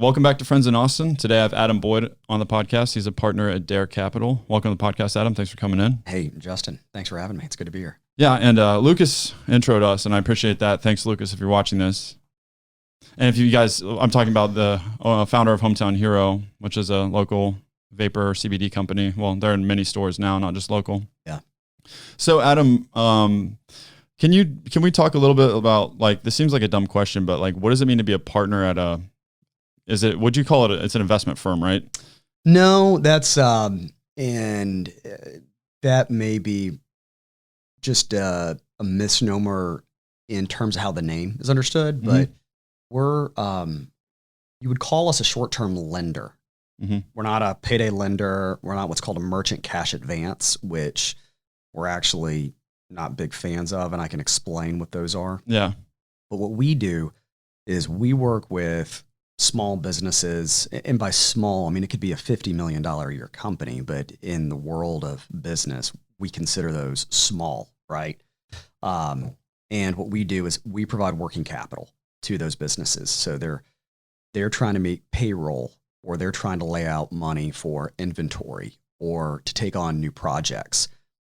Welcome back to Friends in Austin. Today I have Adam Boyd on the podcast. He's a partner at Dare Capital. Welcome to the podcast, Adam. Thanks for coming in. Hey, Justin. Thanks for having me. It's good to be here. Yeah, and Lucas introed us, and I appreciate that. Thanks, Lucas, if you're watching this. And if you guys, I'm talking about the founder of Hometown Hero, which is a local vapor CBD company. Well, they're in many stores now, not just local. Yeah. So, Adam, can we talk a little bit about, like, this seems like a dumb question, but like, what does it mean to be a partner at would you call it, it's an investment firm, right? No, that's, and that may be just a misnomer in terms of how the name is understood, but we're, you would call us a short-term lender. Mm-hmm. We're not a payday lender. We're not what's called a merchant cash advance, which we're actually not big fans of, and I can explain what those are. Yeah. But what we do is we work with small businesses, and by small, I mean, it could be a $50 million a year company, but in the world of business, we consider those small, right? And what we do is we provide working capital to those businesses. So they're trying to make payroll, or they're trying to lay out money for inventory or to take on new projects.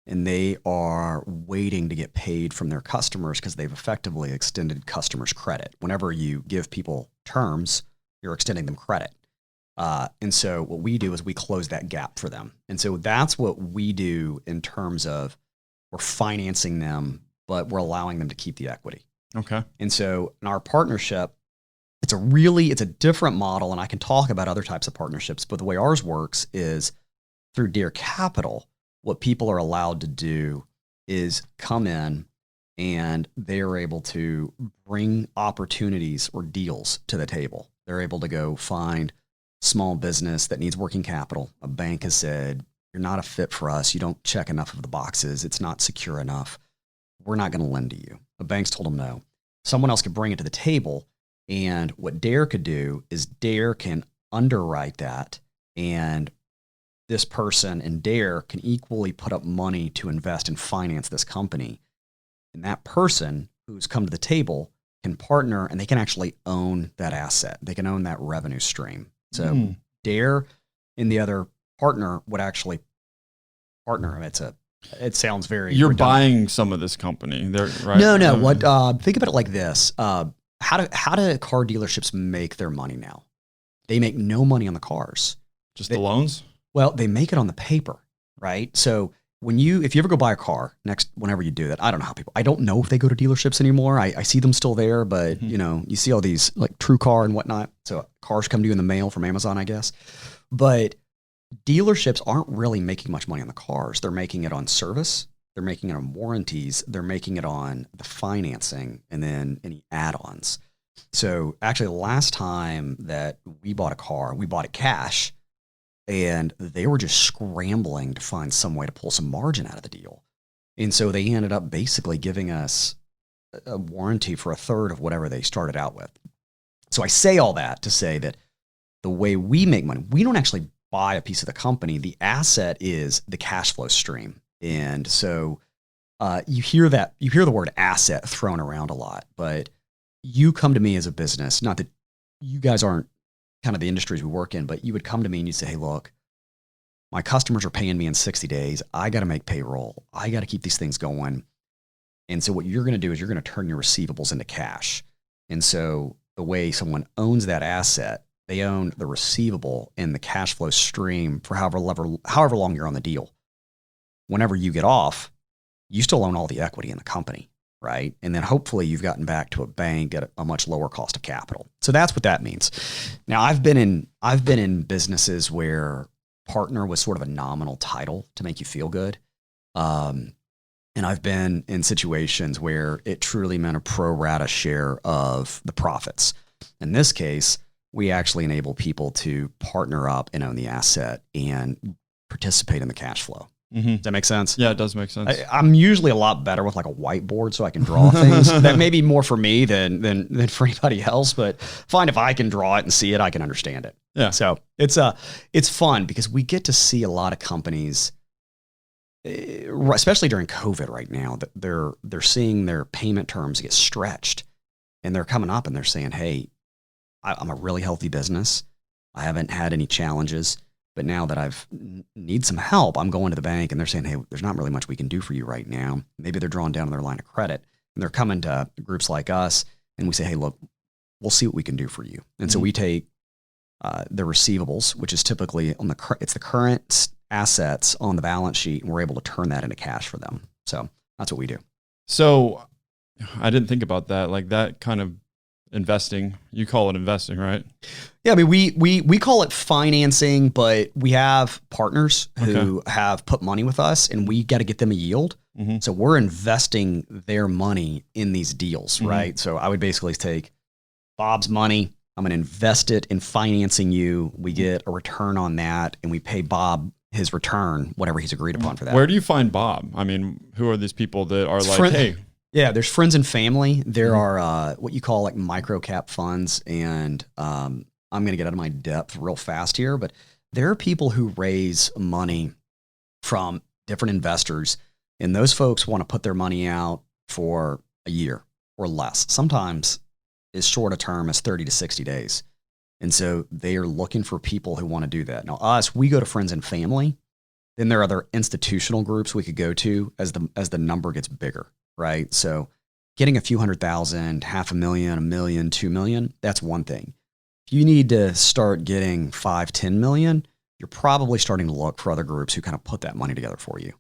And they are waiting to get paid from their customers because they've effectively extended customers credit. Whenever you give people terms, you're extending them credit. And so what we do is we close that gap for them. And so that's what we do in terms of we're financing them, but we're allowing them to keep the equity. Okay. And so in our partnership, it's a different model, and I can talk about other types of partnerships, but the way ours works is through Dare Capital. What people are allowed to do is come in and they are able to bring opportunities or deals to the table. They're able to go find small business that needs working capital. A bank has said, you're not a fit for us. You don't check enough of the boxes. It's not secure enough. We're not going to lend to you. The bank's told them no. Someone else could bring it to the table. And what Dare could do is Dare can underwrite that, and this person and Dare can equally put up money to invest and finance this company. And that person who's come to the table can partner, and they can actually own that asset. They can own that revenue stream. So Dare and the other partner would actually partner. It sounds very You're redundant. buying some of this company, right? No. What? Think about it like this. How do car dealerships make their money now? They make no money on the cars. Just the loans? Well, they make it on the paper, right? So if you ever go buy a car, whenever you do that, I don't know how I don't know if they go to dealerships anymore. I see them still there, but you see all these like True Car and whatnot. So cars come to you in the mail from Amazon, I guess. But dealerships aren't really making much money on the cars. They're making it on service. They're making it on warranties. They're making it on the financing and then any add-ons. So actually, the last time that we bought a car, we bought it cash, and they were just scrambling to find some way to pull some margin out of the deal. And so they ended up basically giving us a warranty for a third of whatever they started out with. So I say all that to say that the way we make money, we don't actually buy a piece of the company. The asset is the cash flow stream. And so you hear the word asset thrown around a lot, but you come to me as a business, not that you guys aren't kind of the industries we work in, but you would come to me and you'd say, hey, look, my customers are paying me in 60 days. I got to make payroll. I got to keep these things going. And so what you're going to do is you're going to turn your receivables into cash. And so the way someone owns that asset, they own the receivable and the cash flow stream for however long you're on the deal. Whenever you get off, you still own all the equity in the company, right? And then hopefully you've gotten back to a bank at a much lower cost of capital. So that's what that means. Now I've been in businesses where partner was sort of a nominal title to make you feel good. And I've been in situations where it truly meant a pro rata share of the profits. In this case, we actually enable people to partner up and own the asset and participate in the cash flow. Mm-hmm. Does that make sense? Yeah, it does make sense. I'm usually a lot better with like a whiteboard so I can draw things. That may be more for me than for anybody else, but fine, if I can draw it and see it, I can understand it. Yeah. So it's fun because we get to see a lot of companies, especially during COVID right now, that they're seeing their payment terms get stretched, and they're coming up and they're saying, hey, I'm a really healthy business. I haven't had any challenges, but now that need some help, I'm going to the bank and they're saying, hey, there's not really much we can do for you right now. Maybe they're drawing down on their line of credit and they're coming to groups like us and we say, hey, look, we'll see what we can do for you. And so we take the receivables, which is typically it's the current assets on the balance sheet, and we're able to turn that into cash for them. So that's what we do. So I didn't think about that. Like that kind of investing, you call it investing, right? Yeah, I mean, we call it financing, but we have partners who have put money with us, and we got to get them a yield. Mm-hmm. So we're investing their money in these deals, right? So I would basically take Bob's money, I'm going to invest it in financing you. We get a return on that, and we pay Bob his return, whatever he's agreed upon for that. Where do you find Bob? I mean, who are these people that are like, hey? Yeah, there's friends and family. There are what you call like micro cap funds, and I'm going to get out of my depth real fast here, but there are people who raise money from different investors, and those folks want to put their money out for a year or less. Sometimes as short a term as 30 to 60 days. And so they are looking for people who want to do that. Now, we go to friends and family. Then there are other institutional groups we could go to as the number gets bigger, right? So getting a few 100,000, $500,000, $1 million, $2 million, that's one thing. If you need to start getting 5, 10 million, you're probably starting to look for other groups who kind of put that money together for you.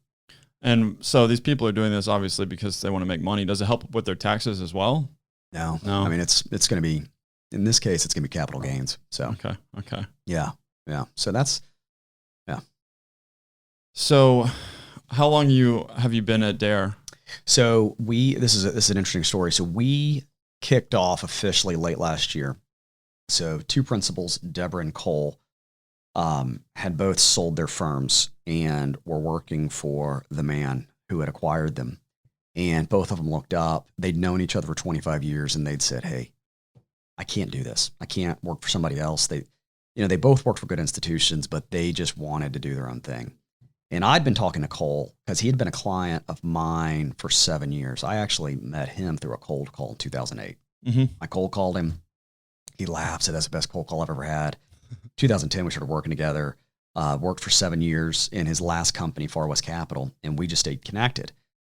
And so these people are doing this obviously because they want to make money. Does it help with their taxes as well? No. I mean, it's going to be, in this case, it's going to be capital gains. So, okay. Yeah. So that's, yeah. So how long have you been at Dare? So this is an interesting story. So we kicked off officially late last year. So two principals, Deborah and Cole, had both sold their firms and were working for the man who had acquired them. And both of them looked up. They'd known each other for 25 years, and they'd said, hey, I can't do this. I can't work for somebody else. They both worked for good institutions, but they just wanted to do their own thing. And I'd been talking to Cole because he had been a client of mine for 7 years. I actually met him through a cold call in 2008. I cold called him. He laughed, said that's the best cold call I've ever had. 2010, we started working together, worked for 7 years in his last company, Far West Capital, and we just stayed connected.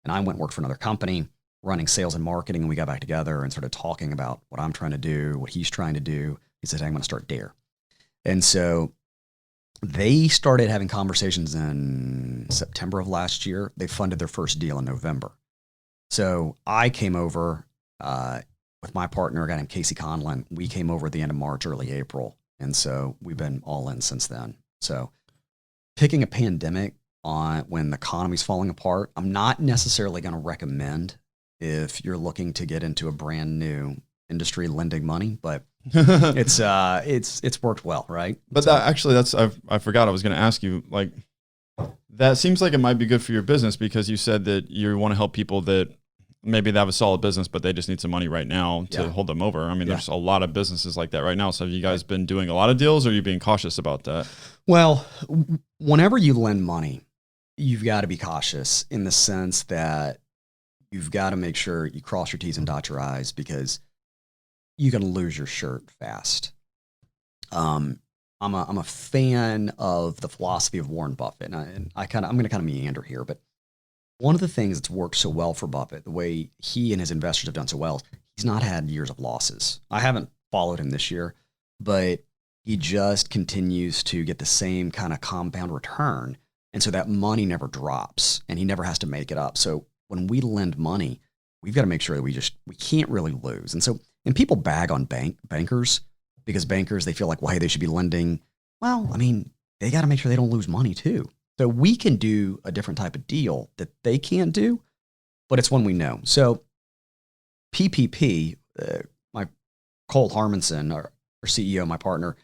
And I went and worked for another company running sales and marketing, and we got back together and started talking about what I'm trying to do, what he's trying to do. He said, hey, I'm going to start Dare. And so they started having conversations in September of last year. They funded their first deal in November. So I came over with my partner, a guy named Casey Conlon. We came over at the end of March, early April. And so we've been all in since then. So picking a pandemic on when the economy's falling apart, I'm not necessarily going to recommend if you're looking to get into a brand new industry lending money, but it's worked well, right? But I forgot I was going to ask you, like, that seems like it might be good for your business because you said that you want to help people that maybe they have a solid business, but they just need some money right now to hold them over. I mean, there's a lot of businesses like that right now. So have you guys been doing a lot of deals, or are you being cautious about that? Well, whenever you lend money, you've got to be cautious in the sense that you've got to make sure you cross your T's and dot your I's because you can lose your shirt fast. I'm a fan of the philosophy of Warren Buffett, and I'm going to kind of meander here, but one of the things that's worked so well for Buffett, the way he and his investors have done so well, he's not had years of losses. I haven't followed him this year, but he just continues to get the same kind of compound return. And so that money never drops and he never has to make it up. So when we lend money, we've got to make sure that we can't really lose. And people bag on bankers because bankers, they feel like, well, hey, they should be lending. Well, I mean, they got to make sure they don't lose money too. So we can do a different type of deal that they can't do, but it's one we know. So PPP, my Cole Harmonson, our CEO, my partner,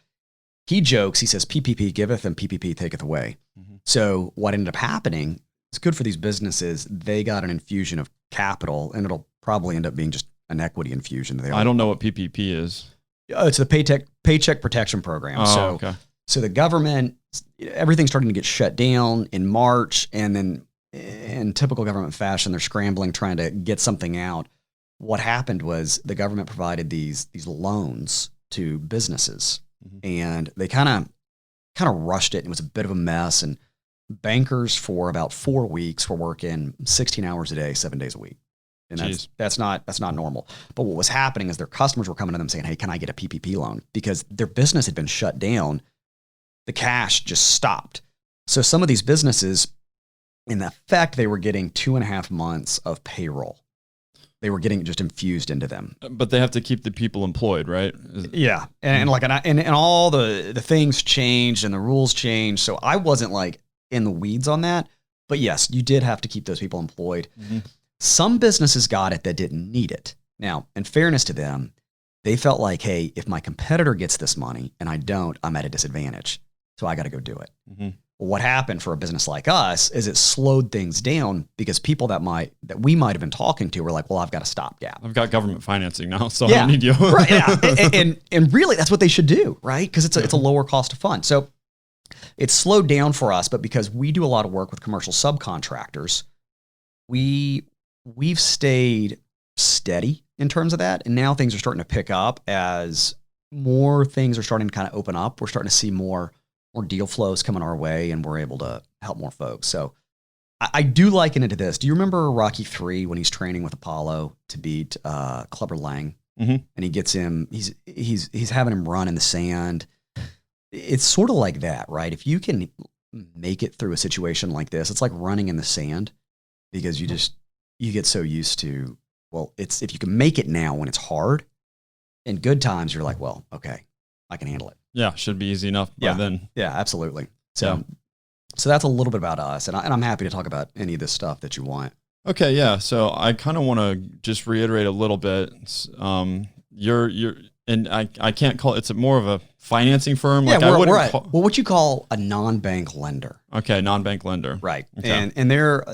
he jokes, he says, PPP giveth and PPP taketh away. Mm-hmm. So what ended up happening, it's good for these businesses. They got an infusion of capital, and it'll probably end up being just an equity infusion. I don't know what PPP is. It's the Paycheck Protection Program. So the government, everything's starting to get shut down in March, and then in typical government fashion, they're scrambling, trying to get something out. What happened was the government provided these loans to businesses, and they kind of rushed it. It was a bit of a mess, and bankers for about 4 weeks were working 16 hours a day, 7 days a week. And that's not normal. But what was happening is their customers were coming to them saying, "Hey, can I get a PPP loan?" Because their business had been shut down. The cash just stopped. So some of these businesses, in effect, they were getting 2.5 months of payroll. They were getting just infused into them. But they have to keep the people employed, right? Yeah. And all the things changed and the rules changed. So I wasn't like in the weeds on that. But yes, you did have to keep those people employed. Some businesses got it that didn't need it. Now, in fairness to them, they felt like, hey, if my competitor gets this money and I don't, I'm at a disadvantage. So I got to go do it. Well, what happened for a business like us is it slowed things down because people that we might have been talking to were like, well, I've got a stopgap. I've got government financing now, so I don't need you. Right, yeah. And really that's what they should do, right? Because it's a lower cost of fund. So it slowed down for us, but because we do a lot of work with commercial subcontractors, we've stayed steady in terms of that. And now things are starting to pick up as more things are starting to kind of open up. We're starting to see more deal flows coming our way, and we're able to help more folks. So I do liken it to this. Do you remember Rocky III when he's training with Apollo to beat Clubber Lang? And he gets him, he's having him run in the sand. It's sort of like that, right? If you can make it through a situation like this, it's like running in the sand because you get so used to, well, if you can make it now when it's hard, in good times, you're like, well, okay, I can handle it. Yeah, should be easy enough by then. Yeah, absolutely. So that's a little bit about us, and I'm happy to talk about any of this stuff that you want. Okay, yeah. So I kind of want to just reiterate a little bit. You're and I can't call it's more of a financing firm. Like we're what you call a non-bank lender. Okay, non-bank lender. Right. Okay. And they're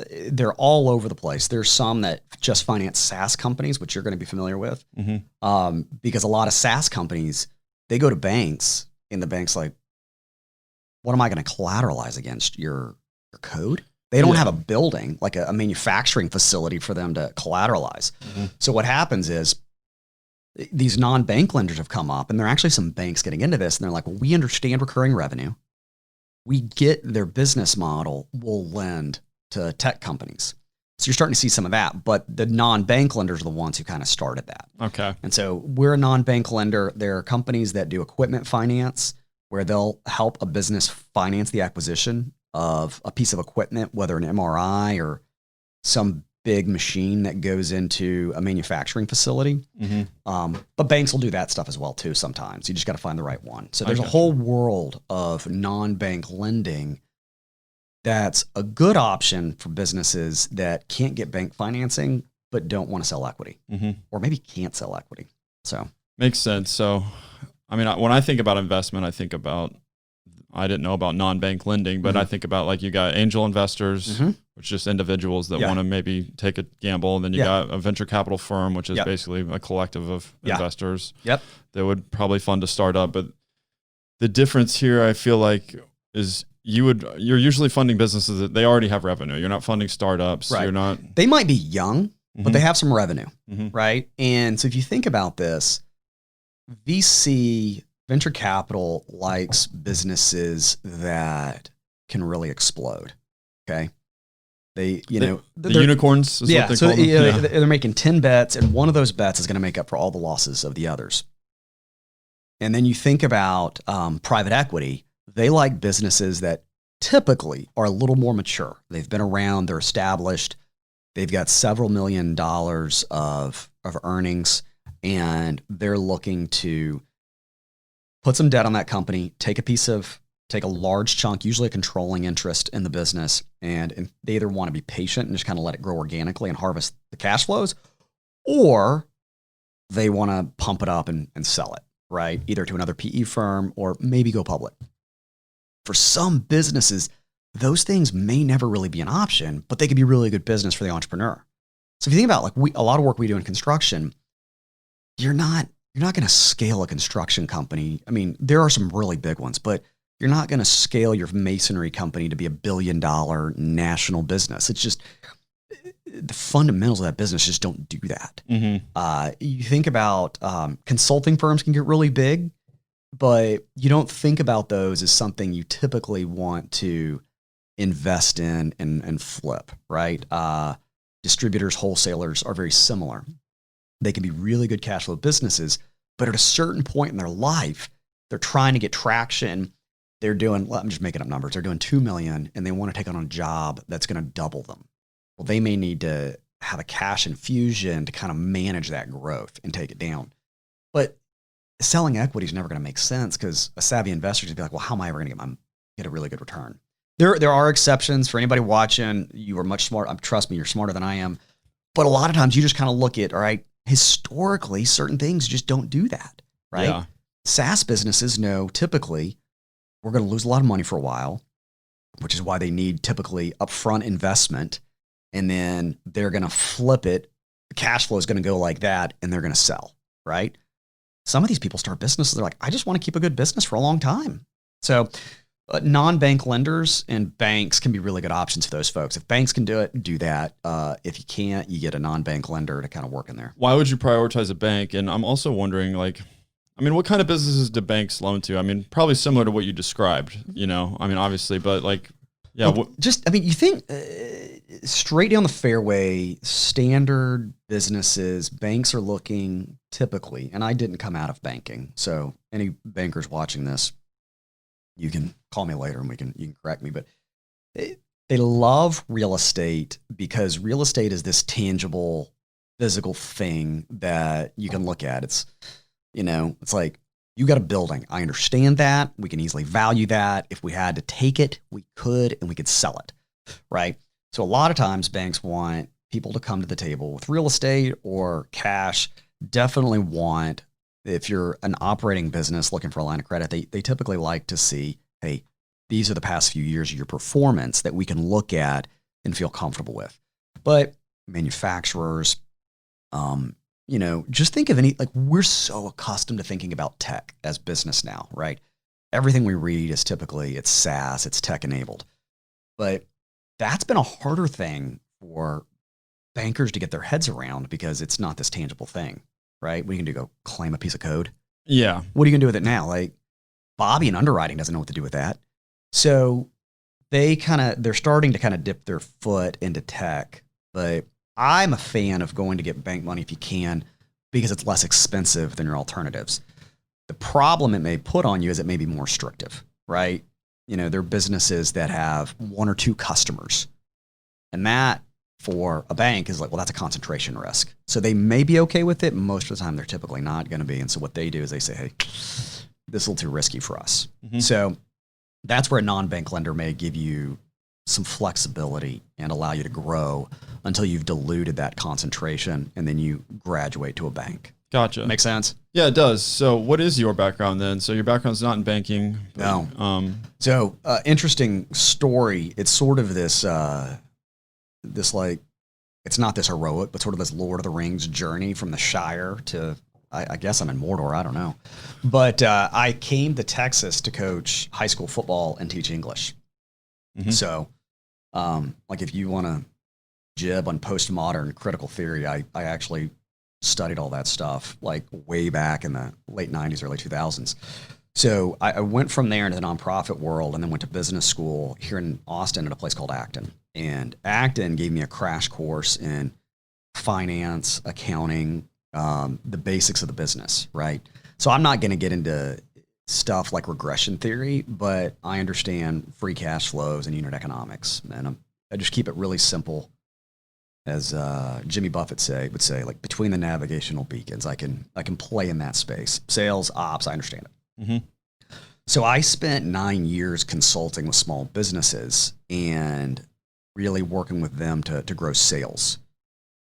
all over the place. There's some that just finance SaaS companies, which you're going to be familiar with. Because a lot of SaaS companies, they go to banks, and the bank's like, what am I going to collateralize against? Your code? They don't have a building, like a manufacturing facility for them to collateralize. So what happens is these non-bank lenders have come up, and there are actually some banks getting into this, and they're like, well, we understand recurring revenue. We get their business model. We'll lend to tech companies. So you're starting to see some of that, but the non-bank lenders are the ones who kind of started that. Okay. And so we're a non-bank lender. There are companies that do equipment finance where they'll help a business finance the acquisition of a piece of equipment, whether an MRI or some big machine that goes into a manufacturing facility. But banks will do that stuff as well too sometimes. You just got to find the right one. So there's a whole world of non-bank lending that's a good option for businesses that can't get bank financing but don't want to sell equity, or maybe can't sell equity. So makes sense. So, I mean, when I think about investment, I didn't know about non-bank lending, but I think about like you got angel investors, which is just individuals that want to maybe take a gamble. And then you got a venture capital firm, which is basically a collective of investors that would probably fund a startup. But the difference here, I feel like, is you're usually funding businesses that they already have revenue. You're not funding startups. Right. You're not. They might be young, but they have some revenue, right? And so if you think about this, venture capital likes businesses that can really explode. Okay. The unicorns is what they call them. They're making 10 bets, and one of those bets is going to make up for all the losses of the others. And then you think about private equity. They like businesses that typically are a little more mature. They've been around, they're established, they've got several $1 million of earnings, and they're looking to put some debt on that company, take a large chunk, usually a controlling interest in the business, and they either want to be patient and just kind of let it grow organically and harvest the cash flows, or they want to pump it up and sell it, right? Either to another PE firm or maybe go public. For some businesses, those things may never really be an option, but they could be really good business for the entrepreneur. So if you think about a lot of work we do in construction, you're not going to scale a construction company. I mean, there are some really big ones, but you're not going to scale your masonry company to be $1 billion national business. It's just, the fundamentals of that business just don't do that. Mm-hmm. You think about consulting firms can get really big, but you don't think about those as something you typically want to invest in and flip, right? Distributors, wholesalers are very similar. They can be really good cash flow businesses, but at a certain point in their life, they're trying to get traction. They're doing, well, I'm just making up numbers. They're doing 2 million and they want to take on a job that's going to double them. Well, they may need to have a cash infusion to kind of manage that growth and take it down. But selling equity is never going to make sense because a savvy investor is going to be like, well, how am I ever going to get a really good return? There are exceptions for anybody watching. You are much smarter. Trust me, you're smarter than I am. But a lot of times you just kind of look at, all right, historically, certain things just don't do that, right? Yeah. SaaS businesses know typically we're going to lose a lot of money for a while, which is why they need typically upfront investment. And then they're going to flip it. The cash flow is going to go like that and they're going to sell, right? Some of these people start businesses. They're like, I just want to keep a good business for a long time. So non-bank lenders and banks can be really good options for those folks. If banks can do it, do that. If you can't, you get a non-bank lender to kind of work in there. Why would you prioritize a bank? And I'm also wondering, like, I mean, what kind of businesses do banks loan to? I mean, probably similar to what you described, you know, I mean, obviously, but like, yeah. Well, you think straight down the fairway, standard businesses, banks are looking typically, and I didn't come out of banking. So any bankers watching this, you can call me later and you can correct me, but they love real estate because real estate is this tangible, physical thing that you can look at. It's, you know, it's like you got a building. I understand that. We can easily value that. If we had to take it, we could, and we could sell it, right? So a lot of times banks want people to come to the table with real estate or cash. Definitely want, if you're an operating business looking for a line of credit, they typically like to see, hey, these are the past few years of your performance that we can look at and feel comfortable with. But manufacturers, you know, just think of like we're so accustomed to thinking about tech as business now, right? Everything we read is typically it's SaaS, it's tech enabled. But that's been a harder thing for bankers to get their heads around because it's not this tangible thing, right? What are you going to do, go claim a piece of code? Yeah. What are you going to do with it now? Like Bobby in underwriting doesn't know what to do with that. So they're starting to kind of dip their foot into tech, but I'm a fan of going to get bank money if you can because it's less expensive than your alternatives. The problem it may put on you is it may be more restrictive, right? You know, there are businesses that have 1 or 2 customers. And that for a bank is like, well, that's a concentration risk. So they may be okay with it. Most of the time they're typically not going to be. And so what they do is they say, hey, this is a little too risky for us. Mm-hmm. So that's where a non-bank lender may give you some flexibility and allow you to grow until you've diluted that concentration and then you graduate to a bank. Gotcha. Make sense? Yeah, it does. So what is your background then? So your background's not in banking. But, no. So interesting story. It's sort of this like, it's not this heroic, but sort of this Lord of the Rings journey from the Shire to, I guess I'm in Mordor. I don't know. But I came to Texas to coach high school football and teach English. Mm-hmm. So like if you want to jib on postmodern critical theory, I actually studied all that stuff like way back in the late 90s, early 2000s. So I went from there into the nonprofit world and then went to business school here in Austin at a place called Acton. And Acton gave me a crash course in finance, accounting, the basics of the business, right? So I'm not going to get into stuff like regression theory, but I understand free cash flows and unit economics. And I just keep it really simple. As Jimmy Buffett would say, like between the navigational beacons, I can play in that space. Sales, ops, I understand it. Mm-hmm. So I spent 9 years consulting with small businesses and really working with them to grow sales.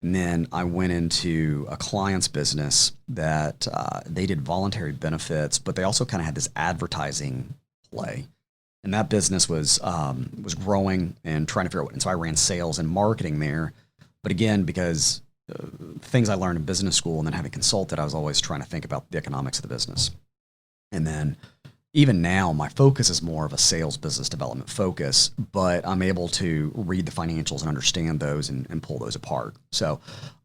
And then I went into a client's business that they did voluntary benefits, but they also kind of had this advertising play. And that business was growing and trying to figure out what. And so I ran sales and marketing there. But again, because things I learned in business school and then having consulted, I was always trying to think about the economics of the business. And then even now, my focus is more of a sales business development focus, but I'm able to read the financials and understand those and pull those apart. So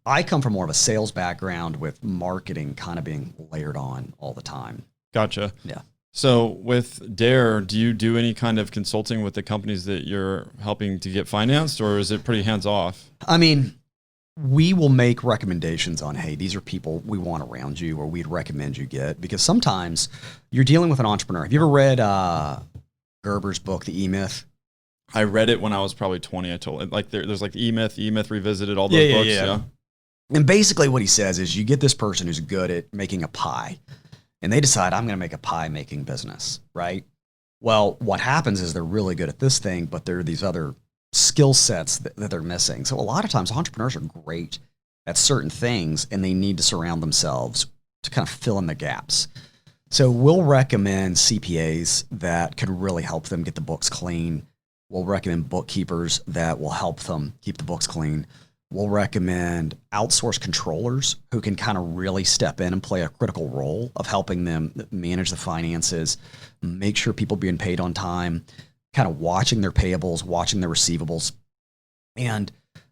I come from more of a sales background with marketing kind of being layered on all the time. Gotcha. Yeah. So with Dare, do you do any kind of consulting with the companies that you're helping to get financed, or is it pretty hands off? I mean, we will make recommendations on, hey, these are people we want around you, or we'd recommend you get, because sometimes you're dealing with an entrepreneur. Have you ever read Gerber's book, The E-Myth? I read it when I was probably 20. I told it like there's like the E-Myth Revisited, all those books. Yeah. And basically what he says is you get this person who's good at making a pie, and they decide, I'm going to make a pie making business, right? Well, what happens is they're really good at this thing, but there are these other skill sets that they're missing. So a lot of times entrepreneurs are great at certain things, and they need to surround themselves to kind of fill in the gaps. So we'll recommend CPAs that can really help them get the books clean. We'll recommend bookkeepers that will help them keep the books clean. We'll recommend outsourced controllers who can kind of really step in and play a critical role of helping them manage the finances, make sure people are being paid on time, kind of watching their payables, watching their receivables. And,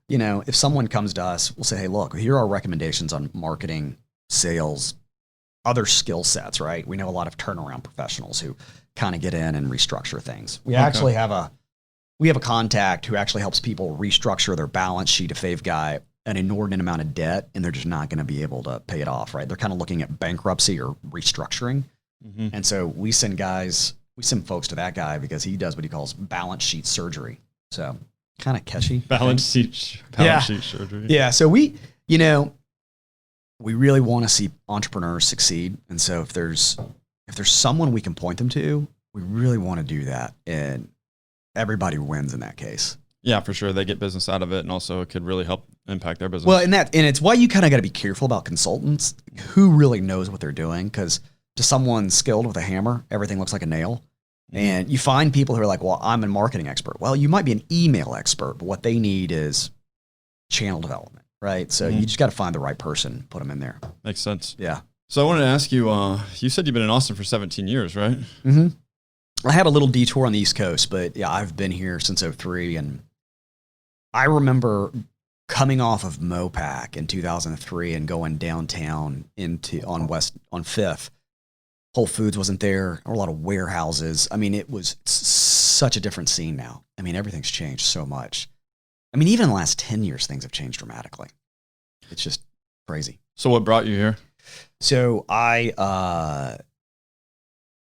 you know, if someone comes to us, we'll say, hey, look, here are our recommendations on marketing, sales, other skill sets, right? We know a lot of turnaround professionals who kind of get in and restructure things. We actually have a contact who actually helps people restructure their balance sheet if they've got an inordinate amount of debt and they're just not going to be able to pay it off, right? They're kind of looking at bankruptcy or restructuring. Mm-hmm. And so we send folks to that guy because he does what he calls balance sheet surgery. So kind of catchy. Balance sheet surgery. Yeah. So we really want to see entrepreneurs succeed. And so if there's someone we can point them to, we really want to do that. And everybody wins in that case. Yeah, for sure. They get business out of it, and also it could really help impact their business. Well, and it's why you kind of got to be careful about consultants who really knows what they're doing, because to someone skilled with a hammer, everything looks like a nail. And you find people who are like, well, I'm a marketing expert. Well, you might be an email expert, but what they need is channel development, right? So you just got to find the right person, put them in there. Makes sense. Yeah. So I wanted to ask you, you said you've been in Austin for 17 years, right? Mm-hmm. I had a little detour on the East Coast, but yeah, I've been here since 2003. And I remember coming off of Mopac in 2003 and going downtown on Fifth. Whole Foods wasn't there. There were a lot of warehouses. I mean, it's such a different scene now. I mean, everything's changed so much. I mean, even in the last 10 years, things have changed dramatically. It's just crazy. So what brought you here? So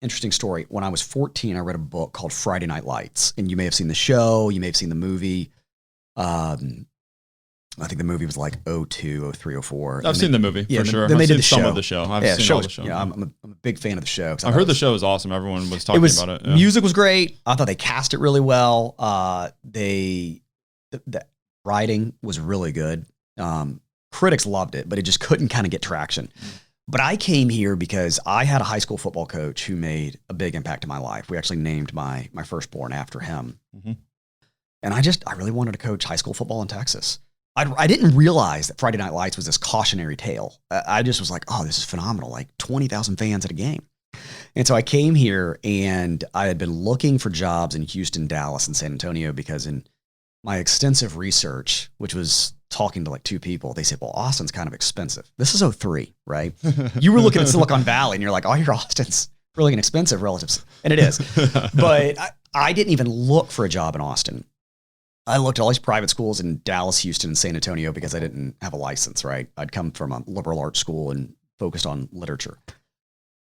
interesting story. When I was 14, I read a book called Friday Night Lights, and you may have seen the show, you may have seen the movie. I think the movie was like 02, 03, 04. I've seen the movie, for sure. Then they did the some show. of the show. I've seen all the show. Yeah, I'm a big fan of the show. I heard the show is awesome. Everyone was talking about it. Yeah. Music was great. I thought they cast it really well. The writing was really good. Critics loved it, but it just couldn't kind of get traction. But I came here because I had a high school football coach who made a big impact in my life. We actually named my firstborn after him. Mm-hmm. And I really wanted to coach high school football in Texas. I didn't realize that Friday Night Lights was this cautionary tale. I just was like, oh, this is phenomenal. Like 20,000 fans at a game. And so I came here, and I had been looking for jobs in Houston, Dallas, and San Antonio, because in my extensive research, which was talking to like two people, they said, well, Austin's kind of expensive. This is 2003, right? You were looking at Silicon Valley and you're like, oh, your Austin's really inexpensive relative. And it is. But I didn't even look for a job in Austin. I looked at all these private schools in Dallas, Houston, and San Antonio because I didn't have a license, right? I'd come from a liberal arts school and focused on literature.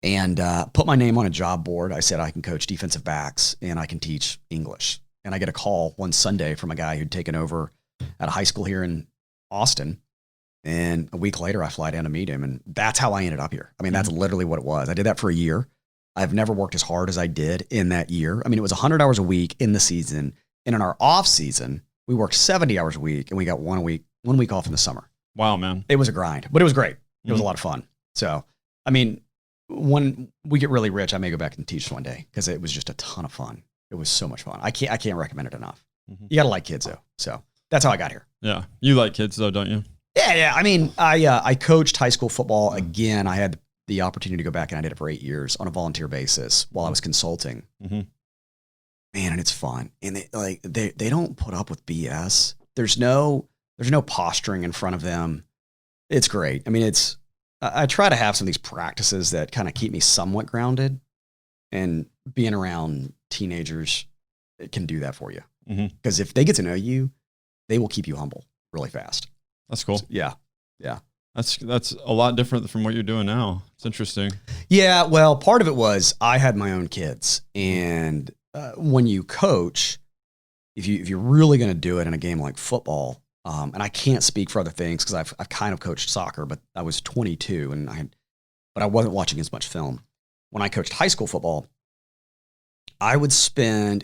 And put my name on a job board. I said I can coach defensive backs and I can teach English. And I get a call one Sunday from a guy who'd taken over at a high school here in Austin. And a week later, I fly down to meet him. And that's how I ended up here. I mean, that's literally what it was. I did that for a year. I've never worked as hard as I did in that year. I mean, it was 100 hours a week in the season. And in our off season, we worked 70 hours a week, and we got one week off in the summer. Wow, man. It was a grind, but it was great. It was a lot of fun. So, I mean, when we get really rich, I may go back and teach one day, because it was just a ton of fun. It was so much fun. I can't recommend it enough. Mm-hmm. You got to like kids though. So that's how I got here. Yeah. You like kids though, don't you? Yeah. I mean, I coached high school football again. I had the opportunity to go back, and I did it for 8 years on a volunteer basis while I was consulting. Mm-hmm. Man, and it's fun. And they don't put up with BS. There's no posturing in front of them. It's great. I mean, I try to have some of these practices that kind of keep me somewhat grounded, and being around teenagers, it can do that for you. Because if they get to know you, they will keep you humble really fast. That's cool. Yeah. That's a lot different from what you're doing now. It's interesting. Yeah. Well, part of it was I had my own kids, and when you coach, if you're really going to do it in a game like football, and I can't speak for other things because I've kind of coached soccer, but I was 22 but I wasn't watching as much film. When I coached high school football, I would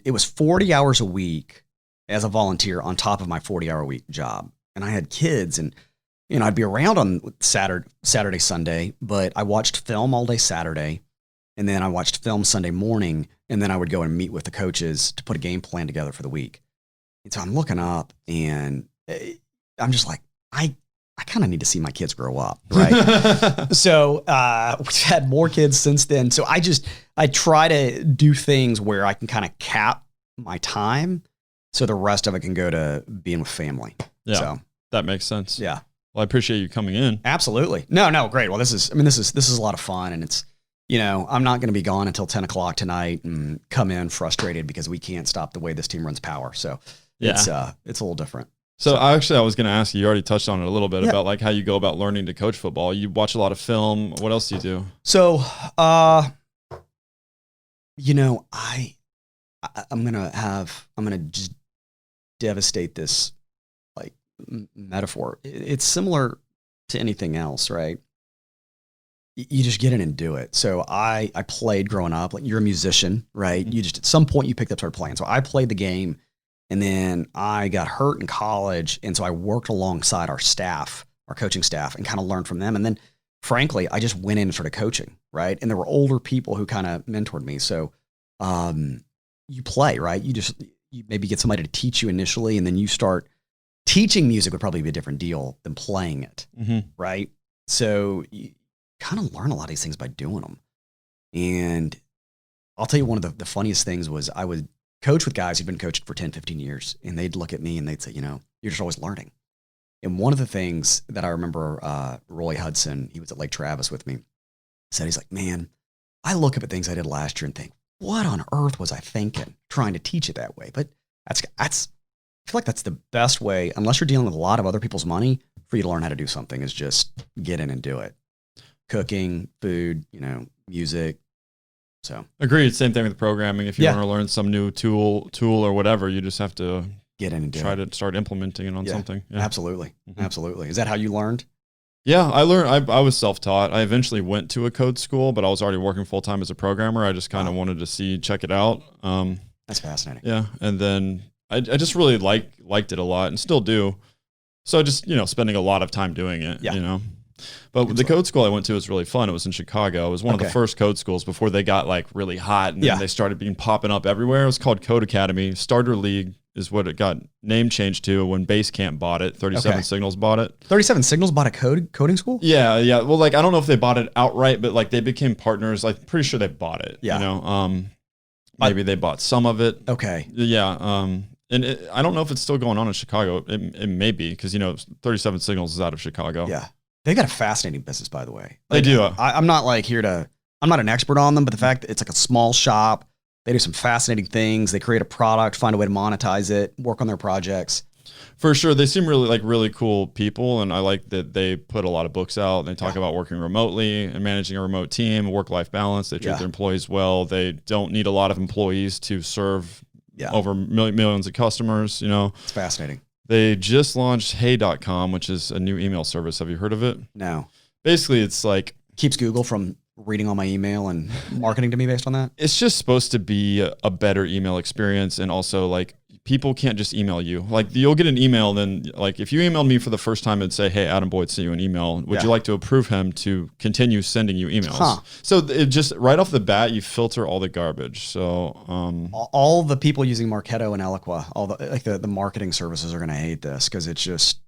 it was 40 hours a week as a volunteer on top of my 40-hour a week job. And I had kids, and I'd be around on Saturday, Sunday, but I watched film all day Saturday, and then I watched film Sunday morning, and then I would go and meet with the coaches to put a game plan together for the week. And so I'm looking up, and I'm just like, I kind of need to see my kids grow up, right? So we've had more kids since then. So I try to do things where I can kind of cap my time so the rest of it can go to being with family. Yeah, so, that makes sense. Yeah. Well, I appreciate you coming in. Absolutely. No, great. Well, this is a lot of fun, and it's, I'm not going to be gone until 10 o'clock tonight and come in frustrated because we can't stop the way this team runs power. So it's a little different. So I was going to ask you already touched on it a little bit about like how you go about learning to coach football. You watch a lot of film. What else do you do? So, I'm going to just devastate this like metaphor. It's similar to anything else, right? You just get in and do it. So I played growing up. Like, you're a musician, right? You just, at some point you picked up, started playing. So I played the game, and then I got hurt in college. And so I worked alongside our coaching staff, and kind of learned from them. And then frankly, I just went in and started coaching, right? And there were older people who kind of mentored me. So, you play, right? You maybe get somebody to teach you initially, and then you start teaching music would probably be a different deal than playing it. Right? So you kind of learn a lot of these things by doing them. And I'll tell you, one of the funniest things was I would coach with guys who've been coached for 10, 15 years, and they'd look at me and they'd say, you're just always learning. And one of the things that I remember, Roy Hudson, he was at Lake Travis with me, said, he's like, man, I look up at things I did last year and think, what on earth was I thinking trying to teach it that way? But I feel like that's the best way, unless you're dealing with a lot of other people's money, for you to learn how to do something, is just get in and do it. Cooking, food, music. So agreed. Same thing with programming. If you want to learn some new tool or whatever, you just have to get in and try to start implementing it on something. Yeah. Absolutely. Absolutely. Is that how you learned? Yeah, I learned. I was self-taught. I eventually went to a code school, but I was already working full-time as a programmer. I just kind of wanted to check it out. That's fascinating. Yeah, and then I just really liked it a lot, and still do. So just spending a lot of time doing it. Yeah. But the code school I went to was really fun. It was in Chicago. It was one of the first code schools before they got like really hot, and then they started popping up everywhere. It was called Code Academy. Starter League is what it got name changed to when Basecamp bought it. 37 Signals bought it. 37 Signals bought a coding school? Yeah. Well, like, I don't know if they bought it outright, but like they became partners. Like, pretty sure they bought it. Yeah. Maybe they bought some of it. Okay. Yeah. And I don't know if it's still going on in Chicago. It may be, because 37 Signals is out of Chicago. Yeah. They've got a fascinating business, by the way. They do. I'm not like I'm not an expert on them, but the fact that it's like a small shop, they do some fascinating things. They create a product, find a way to monetize it, work on their projects. For sure. They seem really cool people. And I like that they put a lot of books out. They talk about working remotely and managing a remote team, work-life balance. They treat their employees well. They don't need a lot of employees to serve over millions of customers. It's fascinating. They just launched hey.com, which is a new email service. Have you heard of it? No. Basically, it's like, keeps Google from reading all my email and marketing to me based on that? It's just supposed to be a better email experience. And also, like, people can't just email you. Like, you'll get an email, then, like, if you emailed me for the first time and say, hey, Adam Boyd sent you an email, would you like to approve him to continue sending you emails? So it just, right off the bat, you filter all the garbage. So all the people using Marketo and Eloqua, all the marketing services are going to hate this, because it's just,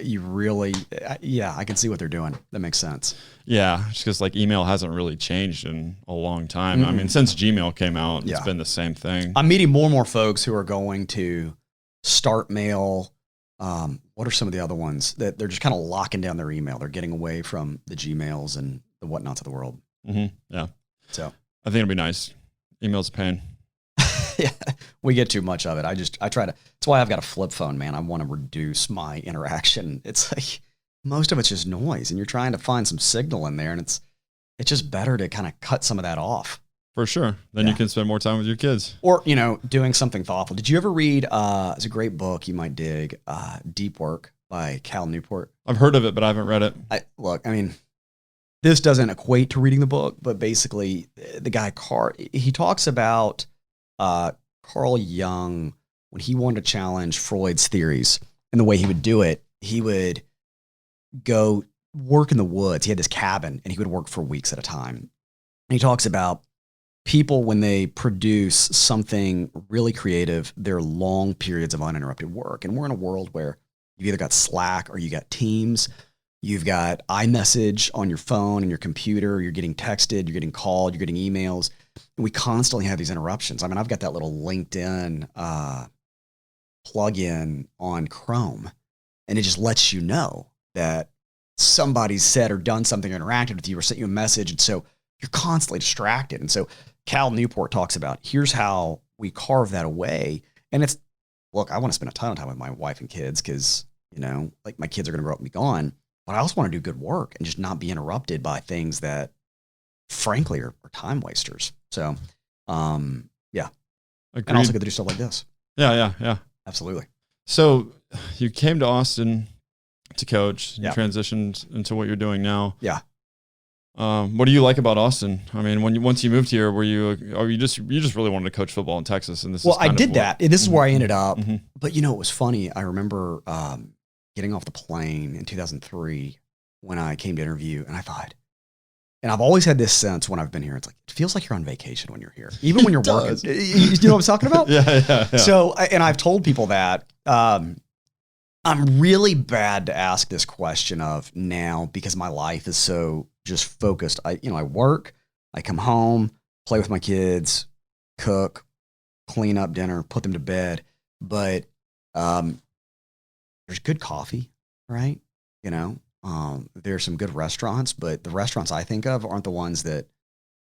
you really, yeah, I can see what they're doing. That makes sense. Yeah, just because like email hasn't really changed in a long time. I mean, since Gmail came out, it's been the same thing. I'm meeting more and more folks who are going to start mail. What are some of the other ones that they're just kind of locking down their email? They're getting away from the Gmails and the whatnots of the world. Yeah. So I think it'll be nice. Email's a pain. Yeah, we get too much of it. I try to, that's why I've got a flip phone, man. I want to reduce my interaction. It's like most of it's just noise and you're trying to find some signal in there, and it's just better to kind of cut some of that off. For sure. Then you can spend more time with your kids. Or, doing something thoughtful. Did you ever read, it's a great book you might dig, Deep Work by Cal Newport? I've heard of it, but I haven't read it. Look, I mean, this doesn't equate to reading the book, but basically the guy, he talks about Carl Jung, when he wanted to challenge Freud's theories, and the way he would do it, he would go work in the woods. He had this cabin and he would work for weeks at a time. And he talks about people, when they produce something really creative, they're long periods of uninterrupted work. And we're in a world where you've either got Slack or you got Teams. You've got iMessage on your phone and your computer. You're getting texted, you're getting called, you're getting emails. And we constantly have these interruptions. I mean, I've got that little LinkedIn plugin on Chrome, and it just lets you know that somebody's said or done something or interacted with you or sent you a message. And so you're constantly distracted. And so Cal Newport talks about, here's how we carve that away. And it's, look, I want to spend a ton of time with my wife and kids because, like my kids are going to grow up and be gone. But I also want to do good work and just not be interrupted by things that, frankly, are time wasters. So, yeah. Agreed. And also get to do stuff like this. Yeah. Absolutely. So you came to Austin to coach. You Yeah. transitioned into what you're doing now. Yeah. What do you like about Austin? I mean, once you moved here, you just really wanted to coach football in Texas? And this Well, I did that. This is where I ended up. Mm-hmm. But it was funny. I remember getting off the plane in 2003 when I came to interview, and I thought, and I've always had this sense when I've been here, it's like, it feels like you're on vacation when you're here, even when you're working. You know what I'm talking about? Yeah. So, and I've told people that I'm really bad to ask this question of now because my life is so just focused. I work, I come home, play with my kids, cook, clean up dinner, put them to bed. But there's good coffee, right? There's some good restaurants, but the restaurants I think of aren't the ones that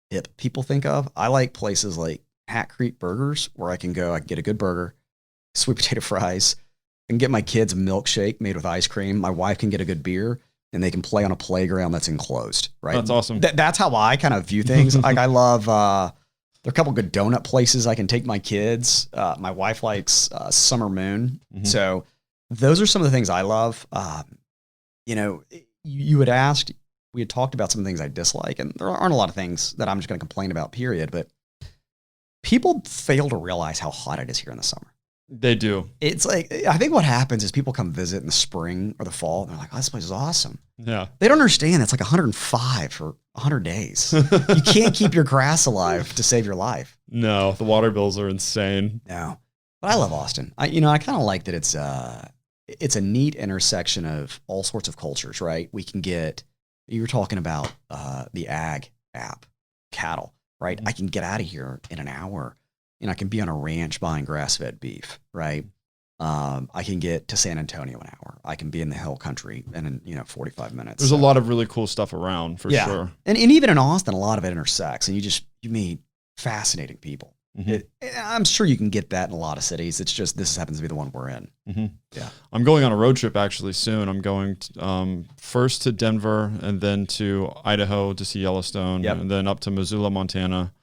hip people think of. I like places like Hat Creek Burgers, where I can get a good burger, sweet potato fries, and get my kids a milkshake made with ice cream. My wife can get a good beer, and they can play on a playground that's enclosed, right? That's awesome. That's how I kind of view things. Like I love, there are a couple good donut places I can take my kids. My wife likes Summer Moon. Mm-hmm. So those are some of the things I love. You had asked, we had talked about some things I dislike, and there aren't a lot of things that I'm just going to complain about, period. But people fail to realize how hot it is here in the summer. They do. It's like, I think what happens is people come visit in the spring or the fall, and they're like, oh, this place is awesome. Yeah. They don't understand it's like 105 for 100 days. You can't keep your grass alive to save your life. No, the water bills are insane. No. But I love Austin. I kind of like that it's a neat intersection of all sorts of cultures, right? We can you were talking about the ag app, cattle, right? Mm-hmm. I can get out of here in an hour. I can be on a ranch buying grass-fed beef, right? I can get to San Antonio in an hour. I can be in the hill country in 45 minutes. There's a lot of really cool stuff around for sure. And even in Austin, a lot of it intersects, and you meet fascinating people. Mm-hmm. I'm sure you can get that in a lot of cities. It's just this happens to be the one we're in. Mm-hmm. Yeah, I'm going on a road trip actually soon. I'm going first to Denver and then to Idaho to see Yellowstone, and then up to Missoula, Montana.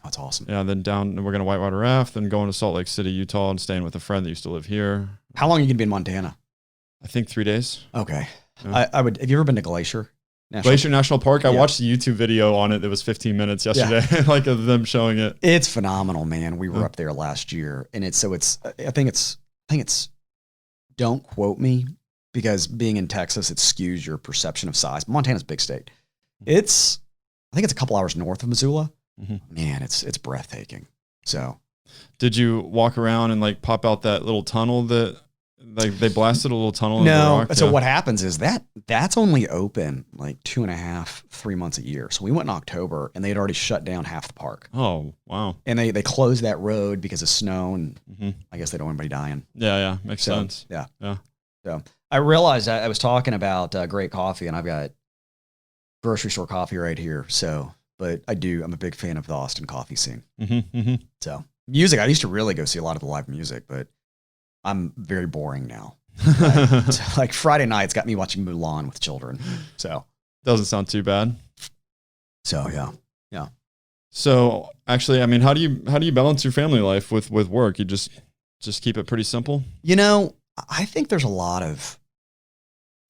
That's awesome. Yeah, then down, we're going to Whitewater Raft, then going to Salt Lake City, Utah, and staying with a friend that used to live here. How long are you going to be in Montana? I think 3 days. Okay. Yeah. I would. Have you ever been to Glacier National Park? I watched a YouTube video on it that was 15 minutes yesterday, like of them showing it. It's phenomenal, man. We were up there last year, and I think it's. Don't quote me, because being in Texas, it skews your perception of size. Montana's a big state. I think it's a couple hours north of Missoula. Mm-hmm. Man, it's breathtaking. So, did you walk around and like pop out that little tunnel that Like they blasted a little tunnel in the No. rock? So Yeah. what happens is that's only open like 2.5, 3 months a year. So we went in October and they had already shut down half the park. Oh, wow. And they closed that road because of snow, and Mhm. I guess they don't want anybody dying. Yeah. Makes So, sense. Yeah. Yeah. So I realized I was talking about great coffee, and I've got grocery store coffee right here. So, but I'm a big fan of the Austin coffee scene. So music, I used to really go see a lot of the live music, but I'm very boring now. Right? So, like Friday nights got me watching Mulan with children. So Doesn't sound too bad. yeah. So actually, I mean, how do you balance your family life with work? You just keep it pretty simple? You know, I think there's a lot of,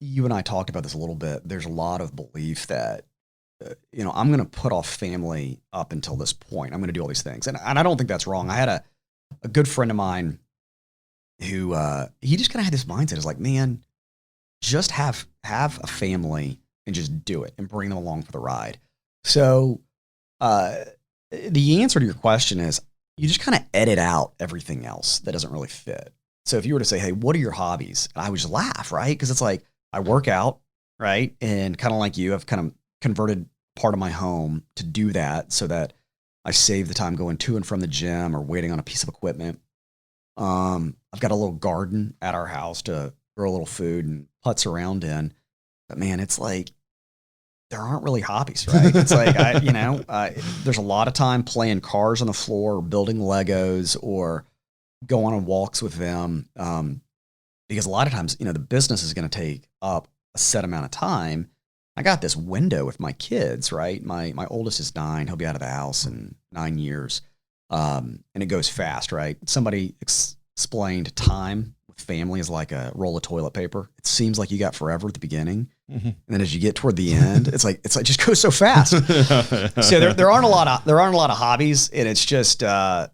you and I talked about this a little bit. There's a lot of belief that, I'm going to put off family up until this point. I'm going to do all these things. And I don't think that's wrong. I had a good friend of mine who, he just kind of had this mindset. It's like, man, just have a family and just do it and bring them along for the ride. So, the answer to your question is you just kind of edit out everything else that doesn't really fit. So if you were to say, hey, what are your hobbies? I would just laugh, right? Because it's like, I work out, right? And kind of like you, I've kind of converted part of my home to do that so that I save the time going to and from the gym or waiting on a piece of equipment. I've got a little garden at our house to grow a little food and putz around in. But man, it's like, there aren't really hobbies, right? It's like, there's a lot of time playing cars on the floor or building Legos or going on walks with them. Because a lot of times, the business is going to take up a set amount of time. I got this window with my kids, right? My oldest is 9. He'll be out of the house in 9 years. And it goes fast, right? Somebody explained time with family is like a roll of toilet paper. It seems like you got forever at the beginning. And then as you get toward the end, it's like just goes so fast. So there aren't a lot of hobbies, and it's just I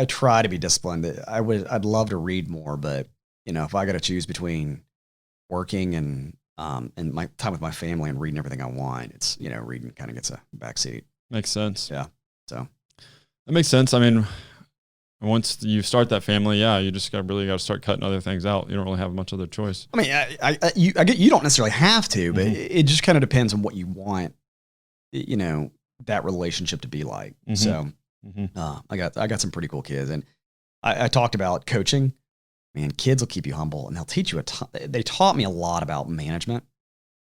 try to be disciplined. I'd love to read more, but if I got to choose between working and my time with my family and reading everything I want, it's reading kind of gets a backseat. Makes sense. Yeah. So that makes sense. I mean, once you start that family, you just really got to start cutting other things out. You don't really have much other choice. I mean, I get you don't necessarily have to, but it just kind of depends on what you want, that relationship to be like. So I got some pretty cool kids, and I talked about coaching. Man, kids will keep you humble, and they'll teach you a ton. They taught me a lot about management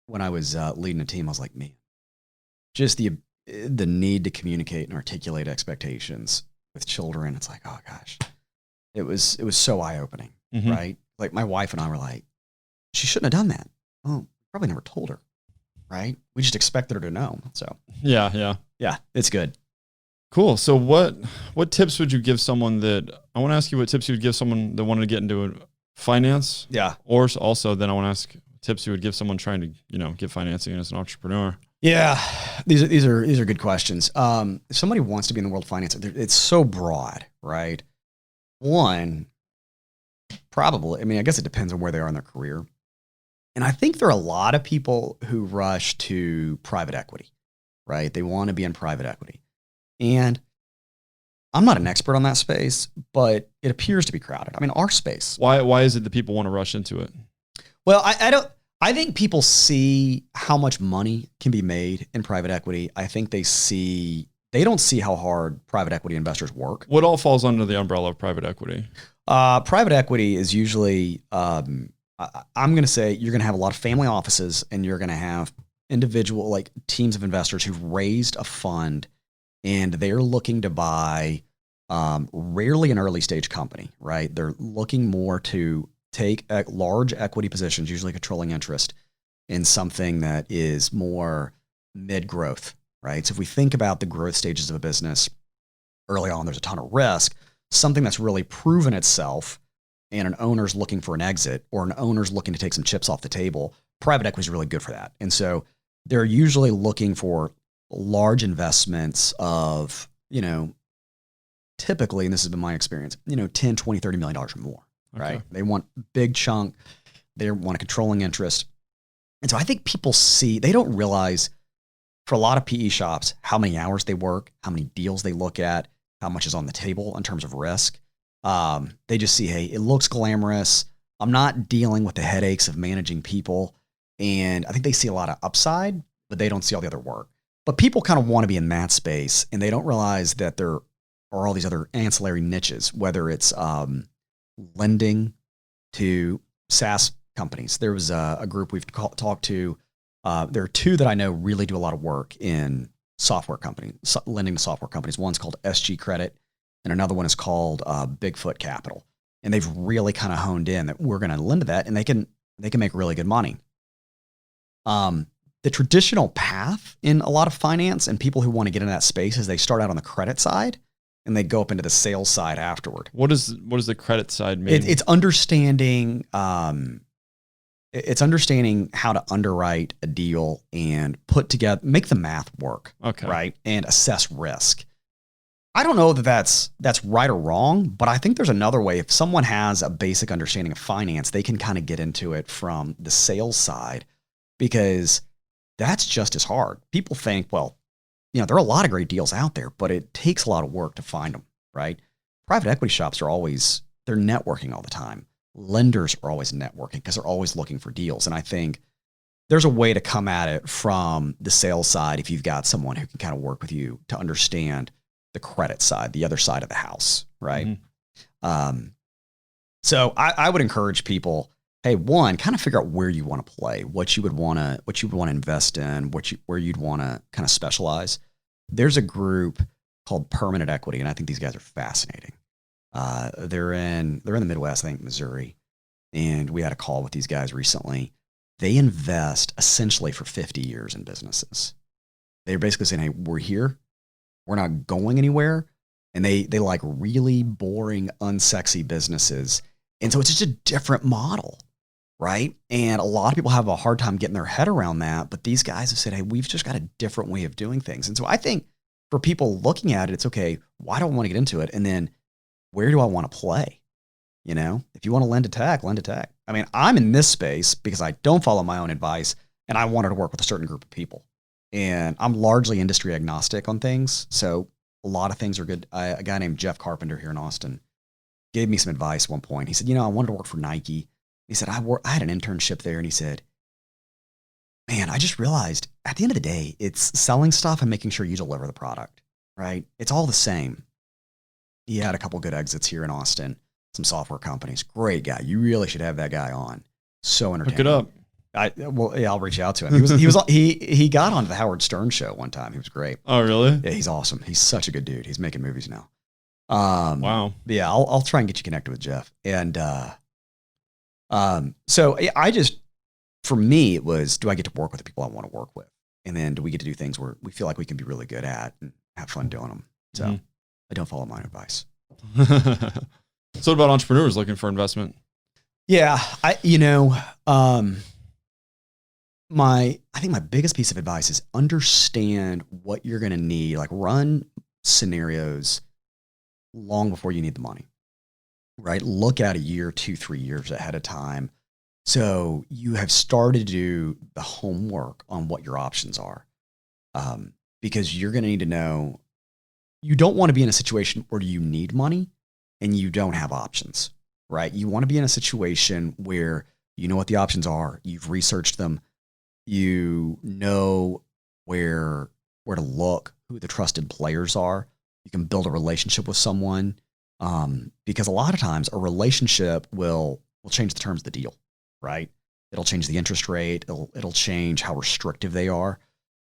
when I was leading a team. I was like, man, just the need to communicate and articulate expectations with children. It's like, oh gosh, it was so eye-opening, right? Like my wife and I were like, she shouldn't have done that. Oh, probably never told her, right? We just expected her to know. So yeah, it's good. Cool. So what tips would you give someone I want to ask you what tips you would give someone that wanted to get into finance? Yeah. Or also then I want to ask tips you would give someone trying to, get financing as an entrepreneur. Yeah. These are good questions. If somebody wants to be in the world of finance, it's so broad, right? One, probably, I guess it depends on where they are in their career. And I think there are a lot of people who rush to private equity, right? They want to be in private equity. And I'm not an expert on that space, but it appears to be crowded. Our space. Why is it that people want to rush into it? Well, I think people see how much money can be made in private equity. I think they don't see how hard private equity investors work. What all falls under the umbrella of private equity? Private equity is usually, I'm going to say you're going to have a lot of family offices, and you're going to have individual, like teams of investors who've raised a fund, and they're looking to buy rarely an early stage company, right? They're looking more to take large equity positions, usually controlling interest, in something that is more mid-growth, right? So if we think about the growth stages of a business, early on there's a ton of risk. Something that's really proven itself, and an owner's looking for an exit, or an owner's looking to take some chips off the table, private equity is really good for that. And so they're usually looking for large investments of, typically, and this has been my experience, $10, $20, $30 million or more, right? Okay. They want big chunk. They want a controlling interest. And so I think people they don't realize, for a lot of PE shops, how many hours they work, how many deals they look at, how much is on the table in terms of risk. They just see, hey, it looks glamorous. I'm not dealing with the headaches of managing people. And I think they see a lot of upside, but they don't see all the other work. But people kind of want to be in that space, and they don't realize that there are all these other ancillary niches, whether it's lending to SaaS companies. There was a group we've talked to. There are two that I know really do a lot of work in software companies, lending to software companies. One's called SG Credit, and another one is called Bigfoot Capital. And they've really kind of honed in that we're going to lend to that, and they can make really good money. The traditional path in a lot of finance and people who want to get into that space is they start out on the credit side and they go up into the sales side afterward. What does the credit side mean? It's understanding. It's understanding how to underwrite a deal and make the math work. Okay. Right. And assess risk. I don't know that that's right or wrong, but I think there's another way. If someone has a basic understanding of finance, they can kind of get into it from the sales side, because that's just as hard. People think, well, there are a lot of great deals out there, but it takes a lot of work to find them, right? Private equity shops they're networking all the time. Lenders are always networking because they're always looking for deals. And I think there's a way to come at it from the sales side if you've got someone who can kind of work with you to understand the credit side, the other side of the house, right? Mm-hmm. So I would encourage people, hey, one, kind of figure out where you want to play, what you would want to invest in, where you'd want to kind of specialize. There's a group called Permanent Equity, and I think these guys are fascinating. They're in the Midwest, I think Missouri, and we had a call with these guys recently. They invest essentially for 50 years in businesses. They're basically saying, hey, we're here. We're not going anywhere. And they like really boring, unsexy businesses. And so it's just a different model, right? And a lot of people have a hard time getting their head around that. But these guys have said, hey, we've just got a different way of doing things. And so I think for people looking at it, it's okay, why do I want to get into it? And then where do I want to play? If you want to lend to tech, lend to tech. I mean, I'm in this space because I don't follow my own advice and I wanted to work with a certain group of people. And I'm largely industry agnostic on things. So a lot of things are good. A guy named Jeff Carpenter here in Austin gave me some advice at one point. He said, I wanted to work for Nike. He said, I had an internship there. And he said, man, I just realized at the end of the day, it's selling stuff and making sure you deliver the product, right? It's all the same. He had a couple good exits here in Austin, some software companies. Great guy. You really should have that guy on. So entertaining. Look it up. I'll reach out to him. He got onto the Howard Stern show one time. He was great. Oh, really? Yeah, he's awesome. He's such a good dude. He's making movies now. Wow. Yeah, I'll try and get you connected with Jeff. And so for me, it was, do I get to work with the people I want to work with? And then do we get to do things where we feel like we can be really good at and have fun doing them? So I don't follow my own advice. So what about entrepreneurs looking for investment? Yeah, I think my biggest piece of advice is understand what you're going to need. Like, run scenarios long before you need the money, right? Look at a year, 2, 3 years ahead of time. So you have started to do the homework on what your options are, because you're going to need to know. You don't want to be in a situation where you need money and you don't have options, right? You want to be in a situation where you know what the options are. You've researched them. You know where to look, who the trusted players are. You can build a relationship with someone, because a lot of times a relationship will change the terms of the deal, right? It'll change the interest rate. It'll change how restrictive they are.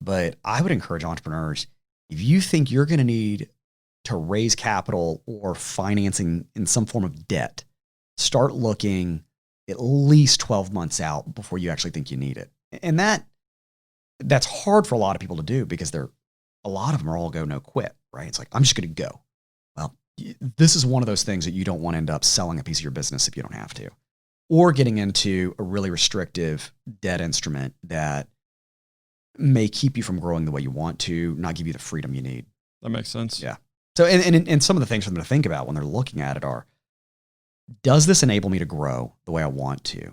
But I would encourage entrepreneurs, if you think you're going to need to raise capital or financing in some form of debt, start looking at least 12 months out before you actually think you need it. And that's hard for a lot of people to do, because a lot of them are all go, no quit, right? It's like, I'm just going to go. Well, this is one of those things that you don't want to end up selling a piece of your business if you don't have to, or getting into a really restrictive debt instrument that may keep you from growing the way you want to, not give you the freedom you need. That makes sense. Yeah. So, and some of the things for them to think about when they're looking at it are, does this enable me to grow the way I want to?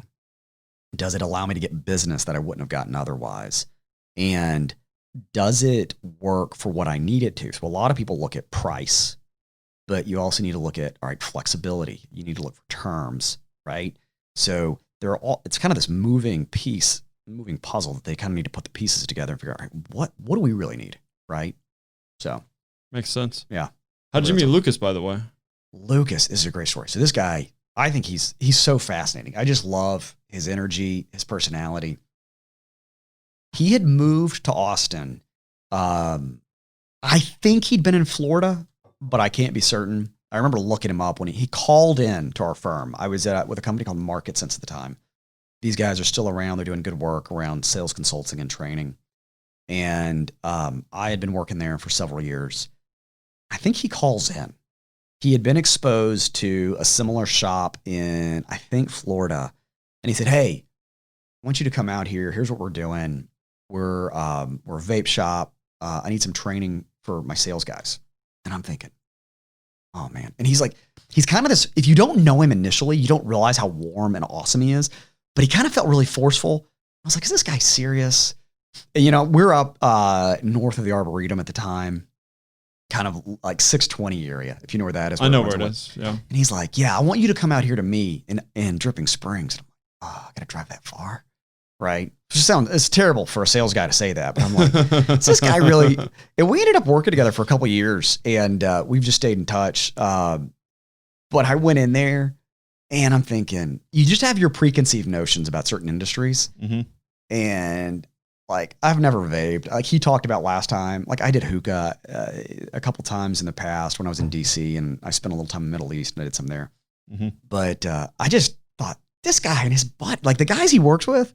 Does it allow me to get business that I wouldn't have gotten otherwise? And does it work for what I need it to? So a lot of people look at price, but you also need to look at, all right, flexibility. You need to look for terms, right? So it's kind of this moving puzzle that they kind of need to put the pieces together and figure out, right, what do we really need, right? So makes sense. Yeah. How did you meet Lucas, by the way? Lucas is a great story. So this guy, I think he's so fascinating. I just love his energy, his personality. He had moved to Austin. I think he'd been in Florida, but I can't be certain. I remember looking him up when he called in to our firm. I was with a company called Market Sense at the time. These guys are still around. They're doing good work around sales consulting and training. And I had been working there for several years. I think he calls in. He had been exposed to a similar shop in, I think, Florida. And he said, hey, I want you to come out here. Here's what we're doing. We're a vape shop. I need some training for my sales guys. And I'm thinking, oh man. And he's kind of this, if you don't know him initially, you don't realize how warm and awesome he is, but he kind of felt really forceful. I was like, is this guy serious? And, we're up north of the Arboretum at the time, kind of like 620 area, if you know where that is. I know where it is, yeah. And he's like, yeah, I want you to come out here to me in Dripping Springs. And I'm like, oh, I got to drive that far, right? It's terrible for a sales guy to say that, but I'm like, is this guy really? And we ended up working together for a couple of years, and we've just stayed in touch. But I went in there, and I'm thinking, you just have your preconceived notions about certain industries. Mm-hmm. And like, I've never vaped. Like he talked about last time, like I did hookah a couple times in the past when I was in DC, and I spent a little time in the Middle East and I did some there. Mm-hmm. But I just thought, this guy and his butt, like the guys he works with,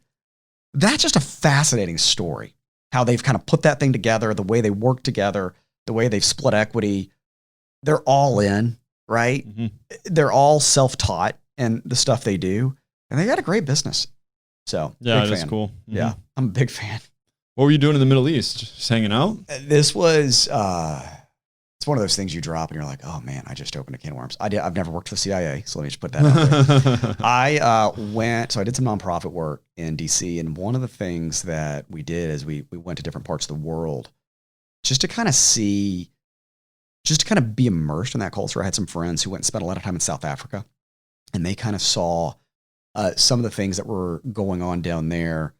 that's just a fascinating story. How they've kind of put that thing together, the way they work together, the way they've split equity. They're all in, right? Mm-hmm. They're all self-taught in the stuff they do, and they got a great business. So yeah, that's cool. Mm-hmm. Yeah, I'm a big fan. What were you doing in the Middle East? Just hanging out? This was, it's one of those things you drop and you're like, oh man, I just opened a can of worms. I've never worked for the CIA, so let me just put that out there. I did some nonprofit work in DC, and one of the things that we did is we went to different parts of the world just to kind of be immersed in that culture. I had some friends who went and spent a lot of time in South Africa, and they kind of saw some of the things that were going on down there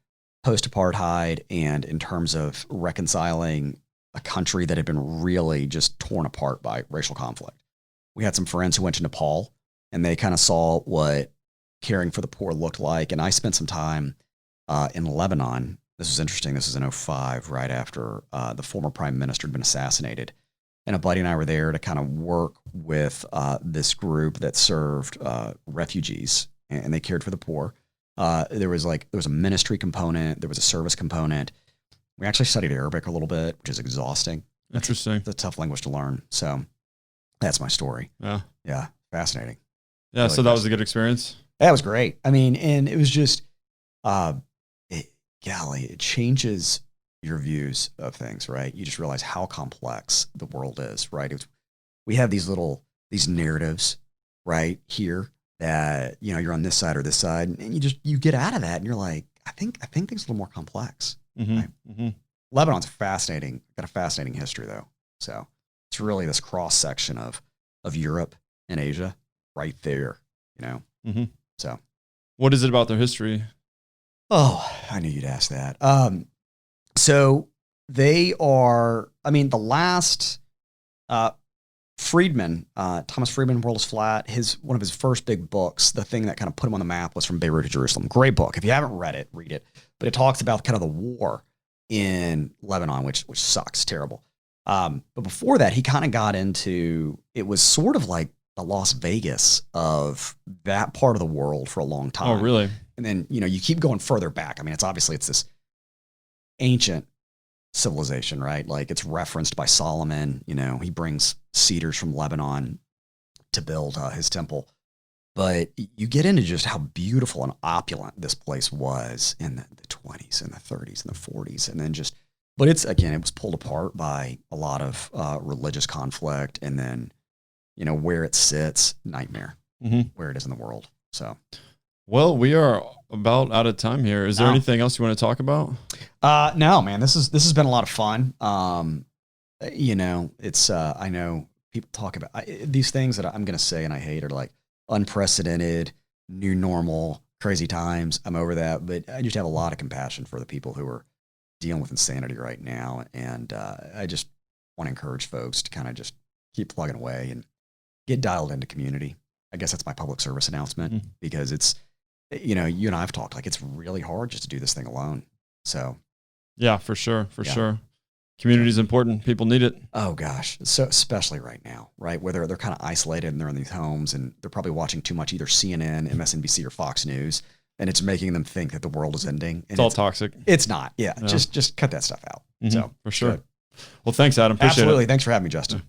post-apartheid, and in terms of reconciling a country that had been really just torn apart by racial conflict. We had some friends who went to Nepal, and they kind of saw what caring for the poor looked like. And I spent some time in Lebanon. This was interesting. This was in 2005, right after the former prime minister had been assassinated. And a buddy and I were there to kind of work with this group that served refugees, and they cared for the poor. There was a ministry component. There was a service component. We actually studied Arabic a little bit, which is exhausting. Interesting. It's a tough language to learn. So that's my story. Yeah. Yeah. Fascinating. Yeah. Really so that was a good experience. That was great. I mean, and it was just, it changes your views of things, right? You just realize how complex the world is, right? We have these narratives right here that, you're on this side or this side, and you get out of that and you're like, I think things are a little more complex. Mm-hmm. Right? Mm-hmm. Lebanon's got a fascinating history though. So it's really this cross section of Europe and Asia right there, Mm-hmm. So what is it about their history? Oh, I knew you'd ask that. So they are, the last, Friedman, Thomas Friedman, World is Flat, one of his first big books, the thing that kind of put him on the map was From Beirut to Jerusalem. Great book. If you haven't read it, read it. But it talks about kind of the war in Lebanon, which sucks, terrible. But before that, he kind of got into, it was sort of like the Las Vegas of that part of the world for a long time. Oh, really? And then, you keep going further back. It's this ancient civilization, right? Like it's referenced by Solomon, he brings cedars from Lebanon to build his temple. But you get into just how beautiful and opulent this place was in the 20s and the 30s and the 40s. And then but it was pulled apart by a lot of religious conflict. And then, where it sits, nightmare, where it is in the world. So, well, we are about out of time here. Is there anything else you want to talk about? No, man, this has been a lot of fun. It's, I know people talk about these things that I'm going to say and I hate are like unprecedented, new normal, crazy times. I'm over that, but I just have a lot of compassion for the people who are dealing with insanity right now. And I just want to encourage folks to kind of just keep plugging away and get dialed into community. I guess that's my public service announcement because it's, you know, you and I have talked, like, it's really hard just to do this thing alone. So yeah, for sure. Sure. Community is important. People need it. Oh gosh. So especially right now, right? Where they're kind of isolated and they're in these homes and they're probably watching too much, either CNN, MSNBC, or Fox News. And it's making them think that the world is ending. And it's all toxic. It's not. Yeah. Just cut that stuff out. So for sure. Good. Well, thanks, Adam. Appreciate Absolutely. it. Thanks for having me, Justin.